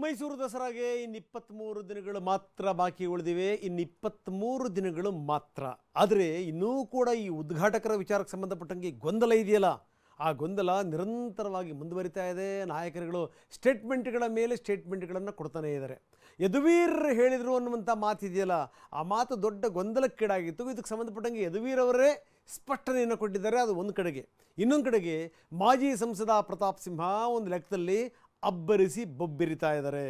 ಮೈಸೂರು ದಸರಾಗೆ ಇನ್ನು 23 ದಿನಗಳು ಮಾತ್ರ ಬಾಕಿ ಉಳಿದಿವೆ. ಇನ್ನು 23 ದಿನಗಳು ಮಾತ್ರ. ಆದರೆ ಇನ್ನೂ ಕೂಡ ಈ ಉದ್ಘಾಟಕರ ವಿಚಾರಕ್ಕೆ ಸಂಬಂಧಪಟ್ಟಂಗೆ ಗೊಂದಲ ಇದೆಯಲ್ಲ, ಆ ಗೊಂದಲ ನಿರಂತರವಾಗಿ ಮುಂದುವರಿತಾ ಇದೆ. ನಾಯಕರುಗಳು ಸ್ಟೇಟ್ಮೆಂಟ್ಗಳ ಮೇಲೆ ಸ್ಟೇಟ್ಮೆಂಟ್ಗಳನ್ನು ಕೊಡ್ತಾನೆ ಇದ್ದಾರೆ. ಯದುವೀರ್ ಹೇಳಿದರು ಅನ್ನುವಂಥ ಮಾತಿದೆಯಲ್ಲ, ಆ ಮಾತು ದೊಡ್ಡ ಗೊಂದಲಕ್ಕೀಡಾಗಿತ್ತು. ಇದಕ್ಕೆ ಸಂಬಂಧಪಟ್ಟಂಗೆ ಯದುವೀರ್ ಅವರೇ ಸ್ಪಷ್ಟನೆಯನ್ನು ಕೊಟ್ಟಿದ್ದಾರೆ. ಅದು ಒಂದು ಕಡೆಗೆ. ಇನ್ನೊಂದು ಕಡೆಗೆ ಮಾಜಿ ಸಂಸದ ಪ್ರತಾಪ್ ಸಿಂಹ ಒಂದು ಲೆಕ್ಕದಲ್ಲಿ ಅಬ್ಬರಿಸಿ ಬೊಬ್ಬಿರಿತಾ ಇದ್ದಾರೆ.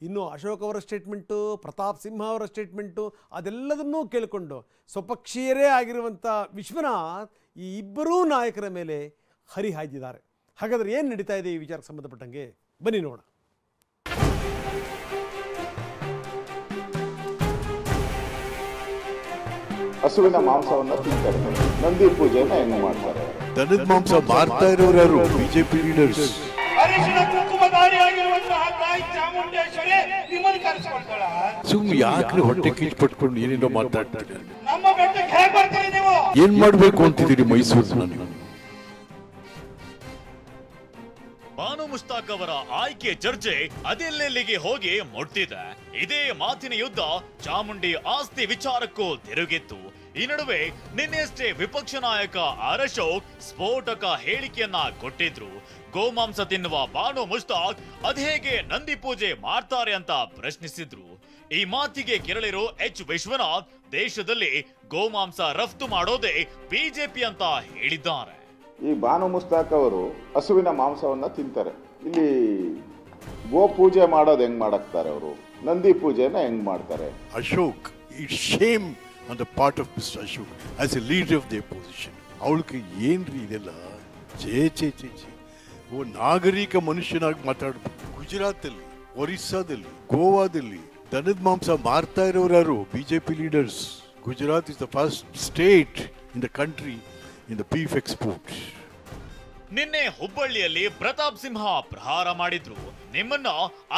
ಇನ್ನು ಅಶೋಕ್ ಅವರ ಸ್ಟೇಟ್ಮೆಂಟು, ಪ್ರತಾಪ್ ಸಿಂಹ ಅವರ ಸ್ಟೇಟ್ಮೆಂಟು, ಅದೆಲ್ಲದನ್ನೂ ಕೇಳಿಕೊಂಡು ಸ್ವಪಕ್ಷೀಯರೇ ಆಗಿರುವಂಥ ವಿಶ್ವನಾಥ್ ಈ ಇಬ್ಬರೂ ನಾಯಕರ ಮೇಲೆ ಹರಿಹಾಯ್ದಿದ್ದಾರೆ. ಹಾಗಾದರೆ ಏನು ನಡೀತಾ ಇದೆ ಈ ವಿಚಾರಕ್ಕೆ ಸಂಬಂಧಪಟ್ಟಂಗೆ ಬನ್ನಿ ನೋಡೋಣ. ಹಸುವಿನ ಮಾಂಸವನ್ನು ತಿಂತಾರೆ, ನಂದಿ ಪೂಜೆನ ಹೆಂಗ್ ಮಾಡ್ತಾರೆ? ದನದ ಮಾಂಸ ಮಾರ್ತಾ ಇರೋರು ಯಾರು? BJP leaders. ಸುಮ್ ಯಾಕ್ರಿ ಹೊಟ್ಟೆ ಕಿಚ್ ಪಟ್ಕೊಂಡು ಏನೇನೋ ಮಾತಾಡ್ತಾರೆ? ಏನ್ ಮಾಡ್ಬೇಕು ಅಂತಿದ್ದೀರಿ ಮೈಸೂರಿನಲ್ಲಿ? ಬಾನು ಮುಸ್ತಾಕ್ ಅವರ ಆಯ್ಕೆ ಚರ್ಚೆ ಅದೆಲ್ಲೆಲ್ಲಿಗೆ ಹೋಗಿ ಮುಟ್ಟಿದೆ. ಇದೇ ಮಾತಿನ ಯುದ್ಧ ಚಾಮುಂಡಿ ಆಸ್ತಿ ವಿಚಾರಕ್ಕೂ ತಿರುಗಿತ್ತು. ಈ ನಡುವೆ ನಿನ್ನೆಷ್ಟೇ ವಿಪಕ್ಷ ನಾಯಕ ಆರ್ ಅಶೋಕ್ ಸ್ಫೋಟಕ ಹೇಳಿಕೆಯನ್ನ ಕೊಟ್ಟಿದ್ರು. ಗೋಮಾಂಸ ತಿನ್ನುವ ಬಾನು ಮುಸ್ತಾಕ್ ಅದ್ಹೇಗೆ ನಂದಿ ಪೂಜೆ ಮಾಡ್ತಾರೆ ಅಂತ ಪ್ರಶ್ನಿಸಿದ್ರು. ಈ ಮಾತಿಗೆ ಕೆರಳಿರೋ ಎಚ್ ವಿಶ್ವನಾಥ್ ದೇಶದಲ್ಲಿ ಗೋಮಾಂಸ ರಫ್ತು ಮಾಡೋದೇ ಬಿಜೆಪಿ ಅಂತ ಹೇಳಿದ್ದಾರೆ. ಈ ಬಾನು ಮುಸ್ತಾಕ್ ಅವರು ಹಸುವಿನ ಮಾಂಸವನ್ನ ತಿಂತಾರೆ. ಇಲ್ಲಿ ಗೋ ಪೂಜೆ ಮಾಡೋದು ಹೆಂಗ್ ಮಾಡಕ್ತಾರೆ ಅವರು? ನಂದಿ ಪೂಜೆನ ಹೆಂಗ್ ಮಾಡ್ತಾರೆ? Ashok, it's shame on the part of mister Ashok as A leader of the opposition. ಅವಳಿಗೆ ಏನ್ರಿ ಇದೆಲ್ಲ? ಚೇ ಓ ನಾಗರಿಕ ಮನುಷ್ಯನಾಗಿ ಮಾತಾಡ್ಬೇಕು. ಗುಜರಾತಲ್ಲಿ, ಒರಿಸ್ಸಾದಲ್ಲಿ, ಗೋವಾದಲ್ಲಿ ದನದ ಮಾಂಸ ಮಾರ್ತಾ ಇರೋರು ಯಾರು? BJP leaders. Gujarat is the first state in the country in the beef export. ನಿನ್ನೆ ಹುಬ್ಬಳ್ಳಿಯಲ್ಲಿ ಪ್ರತಾಪ್ ಸಿಂಹ ಪ್ರಹಾರ ಮಾಡಿದ್ರು. ನಿಮ್ಮನ್ನ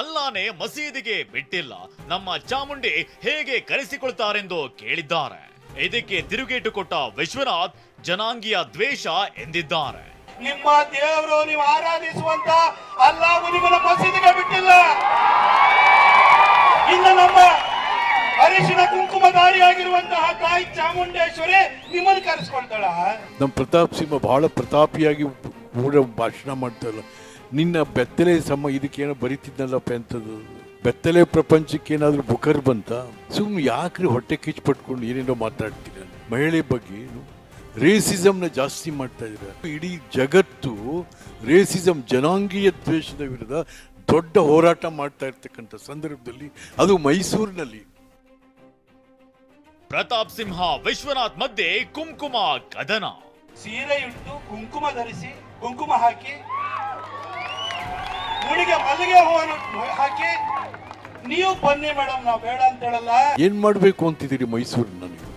ಅಲ್ಲಾನೇ ಮಸೀದಿಗೆ ಬಿಟ್ಟಿಲ್ಲ, ನಮ್ಮ ಚಾಮುಂಡಿ ಹೇಗೆ ಕರೆಸಿಕೊಳ್ತಾರೆಂದು ಕೇಳಿದ್ದಾರೆ. ಇದಕ್ಕೆ ತಿರುಗೇಟು ಕೊಟ್ಟ ವಿಶ್ವನಾಥ್ ಜನಾಂಗೀಯ ದ್ವೇಷ ಎಂದಿದ್ದಾರೆ. ನಿಮ್ಮ ದೇವರು ನೀವು ಆರಾಧಿಸುವಂತ ಅಲ್ಲಾಹು ನಿಮ್ಮನ್ನ ಮಸೀದಿಗೆ ಬಿಟ್ಟಿಲ್ಲ. ಇನ್ನು ನಮ್ಮ ಅರಿಶಿನ ಕುಂಕುಮಧಾರಿಯಾಗಿರುವಂತಹ ತಾಯಿ ಚಾಮುಂಡೇಶ್ವರಿ ನಿಮ್ಮನ್ನು ಕರೆಸ್ಕೊಳ್ತಾಳ. ನಮ್ಮ ಪ್ರತಾಪ್ ಸಿಂಹ ಬಹಳ ಪ್ರತಾಪಿಯಾಗಿ ಕೂಡ ಭಾಷಣ ಮಾಡ್ತಾರಲ್ಲ. ನಿನ್ನ ಬೆತ್ತಲೆ ಇದಕ್ಕೇನೋ ಬರೀತಿದ್ನಲ್ಲಪ್ಪ ಎಂಥದ್ದು? ಬೆತ್ತಲೆ ಪ್ರಪಂಚಕ್ಕೆ ಏನಾದರೂ ಬುಕರ್ ಬಂತ? ಸುಮ್ಮನೆ ಯಾಕ್ರಿ ಹೊಟ್ಟೆ ಕಿಚ್ ಪಟ್ಕೊಂಡು ಏನೇನೋ ಮಾತಾಡ್ತೀರ? ಮಹಿಳೆ ಬಗ್ಗೆ ರೇಸಿಸಮ್ನ ಜಾಸ್ತಿ ಮಾಡ್ತಾ ಇದ್ದಾರೆ. ಇಡೀ ಜಗತ್ತು ರೇಸಿಸಮ್, ಜನಾಂಗೀಯ ದ್ವೇಷದ ವಿರುದ್ಧ ದೊಡ್ಡ ಹೋರಾಟ ಮಾಡ್ತಾ ಇರ್ತಕ್ಕಂಥ ಸಂದರ್ಭದಲ್ಲಿ ಅದು ಮೈಸೂರಿನಲ್ಲಿ ಪ್ರತಾಪ್ ಸಿಂಹ ವಿಶ್ವನಾಥ್ ಮಧ್ಯೆ ಕುಂಕುಮ ಕದನ. ಸೀರೆ ಇಟ್ಟು ಕುಂಕುಮ ಧರಿಸಿ, ಕುಂಕುಮ ಹಾಕಿ, ಮುಡಿಗೆ ಮಲ್ಲಿಗೆ ಹೂವನ್ನು ಹಾಕಿ ನೀವು ಬನ್ನಿ ಮೇಡಮ್, ನಾವು ಬೇಡ ಅಂತ ಹೇಳಲ್ಲ. ಏನ್ ಮಾಡ್ಬೇಕು ಅಂತಿದ್ದೀರಿ ಮೈಸೂರಿನ? ನೀವು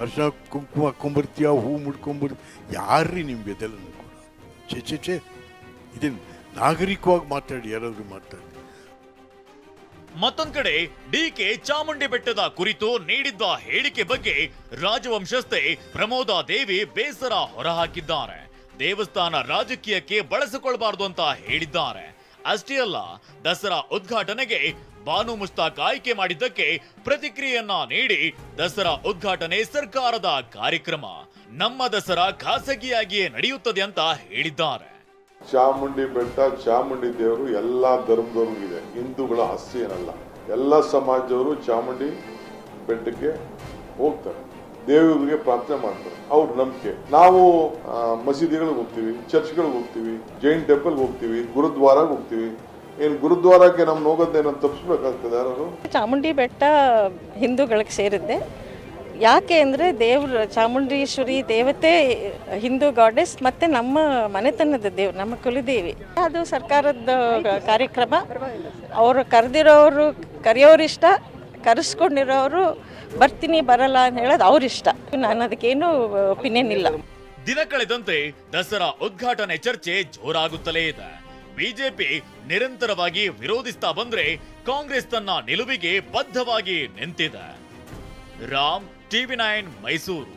ಅರ್ಶನ ಕುಂಕುಮ ಹಾಕೊಂಬರ್ತೀಯ, ಹೂ ಮುಡ್ಕೊಂಬರ್, ಯಾರ್ರಿ ನಿಮ್ಗೆ ಇದೆಲ್ಲ? ಚೇ ಇದೇನು ನಾಗರಿಕವಾಗಿ ಮಾತಾಡಿ, ಯಾರಾದ್ರೂ ಮಾತಾಡಿ. ಮತ್ತೊಂದ್ ಕಡೆ ಡಿಕೆ ಚಾಮುಂಡಿ ಬೆಟ್ಟದ ಕುರಿತು ನೀಡಿದ್ದ ಹೇಳಿಕೆ ಬಗ್ಗೆ ರಾಜವಂಶಸ್ಥೆ ಪ್ರಮೋದಾ ದೇವಿ ಬೇಸರ ಹೊರಹಾಕಿದ್ದಾರೆ. ದೇವಸ್ಥಾನ ರಾಜಕೀಯಕ್ಕೆ ಬಳಸಿಕೊಳ್ಳಬಾರದು ಅಂತ ಹೇಳಿದ್ದಾರೆ. ಅಷ್ಟೇ ಅಲ್ಲ, ದಸರಾ ಉದ್ಘಾಟನೆಗೆ ಬಾನು ಮುಸ್ತಾಕ್ ಆಯ್ಕೆ ಮಾಡಿದ್ದಕ್ಕೆ ಪ್ರತಿಕ್ರಿಯೆಯನ್ನ ನೀಡಿ ದಸರಾ ಉದ್ಘಾಟನೆ ಸರ್ಕಾರದ ಕಾರ್ಯಕ್ರಮ, ನಮ್ಮ ದಸರಾ ಖಾಸಗಿಯಾಗಿಯೇ ನಡೆಯುತ್ತದೆ ಅಂತ ಹೇಳಿದ್ದಾರೆ. ಚಾಮುಂಡಿ ಬೆಟ್ಟ, ಚಾಮುಂಡಿ ದೇವರು ಎಲ್ಲಾ ಧರ್ಮದವ್ರಿಗೂ ಇದೆ, ಹಿಂದೂಗಳ ಆಸ್ತಿ ಏನಲ್ಲ. ಎಲ್ಲ ಸಮಾಜದವರು ಚಾಮುಂಡಿ ಬೆಟ್ಟಕ್ಕೆ ಹೋಗ್ತಾರೆ, ದೇವರಿಗೆ ಪ್ರಾರ್ಥನೆ ಮಾಡ್ತಾರೆ, ಅವ್ರ ನಂಬಿಕೆ. ನಾವು ಮಸೀದಿಗಳಿಗೆ ಹೋಗ್ತೀವಿ, ಚರ್ಚ್ಗಳಿಗೆ ಹೋಗ್ತೀವಿ, ಜೈನ್ ಟೆಂಪಲ್ ಹೋಗ್ತೀವಿ, ಗುರುದ್ವಾರಾಗ ಹೋಗ್ತೀವಿ. ಏನ್ ಗುರುದ್ವಾರಕ್ಕೆ ನಮ್ಗೆ ಹೋಗೋದೇನಂತ ತಪ್ಪಿಸ್ಬೇಕಾಗ್ತದೆ ಯಾರು? ಚಾಮುಂಡಿ ಬೆಟ್ಟ ಹಿಂದೂಗಳಿಗೆ ಸೇರಿದ್ದೆ. ಯಾಕೆ ಅಂದರೆ ದೇವ್ರ ಚಾಮುಂಡೇಶ್ವರಿ ದೇವತೆ ಹಿಂದೂ ಗಾಡೆಸ್ ಮತ್ತು ನಮ್ಮ ಮನೆತನದ ದೇವ್ರು, ನಮ್ಮ ಕುಲದೇವಿ. ಅದು ಸರ್ಕಾರದ ಕಾರ್ಯಕ್ರಮ. ಅವರು ಕರೆದಿರೋರು ಕರೆಯೋರಿಷ್ಟ, ಕರೆಸ್ಕೊಂಡಿರೋರು ಬರ್ತೀನಿ ಬರಲ್ಲ ಅಂತ ಹೇಳೋದು ಅವ್ರಿಷ್ಟ. ನಾನು ಅದಕ್ಕೇನು ಒಪಿನಿಯನ್ ಇಲ್ಲ. ದಿನ ಕಳೆದಂತೆ ದಸರಾ ಉದ್ಘಾಟನೆ ಚರ್ಚೆ ಜೋರಾಗುತ್ತಲೇ ಇದೆ. ಬಿಜೆಪಿ ನಿರಂತರವಾಗಿ ವಿರೋಧಿಸ್ತಾ ಬಂದ್ರೆ ಕಾಂಗ್ರೆಸ್ ತನ್ನ ನಿಲುವಿಗೆ ಬದ್ಧವಾಗಿ ನಿಂತಿದೆ. ರಾಮ್, TV9 ಮೈಸೂರು.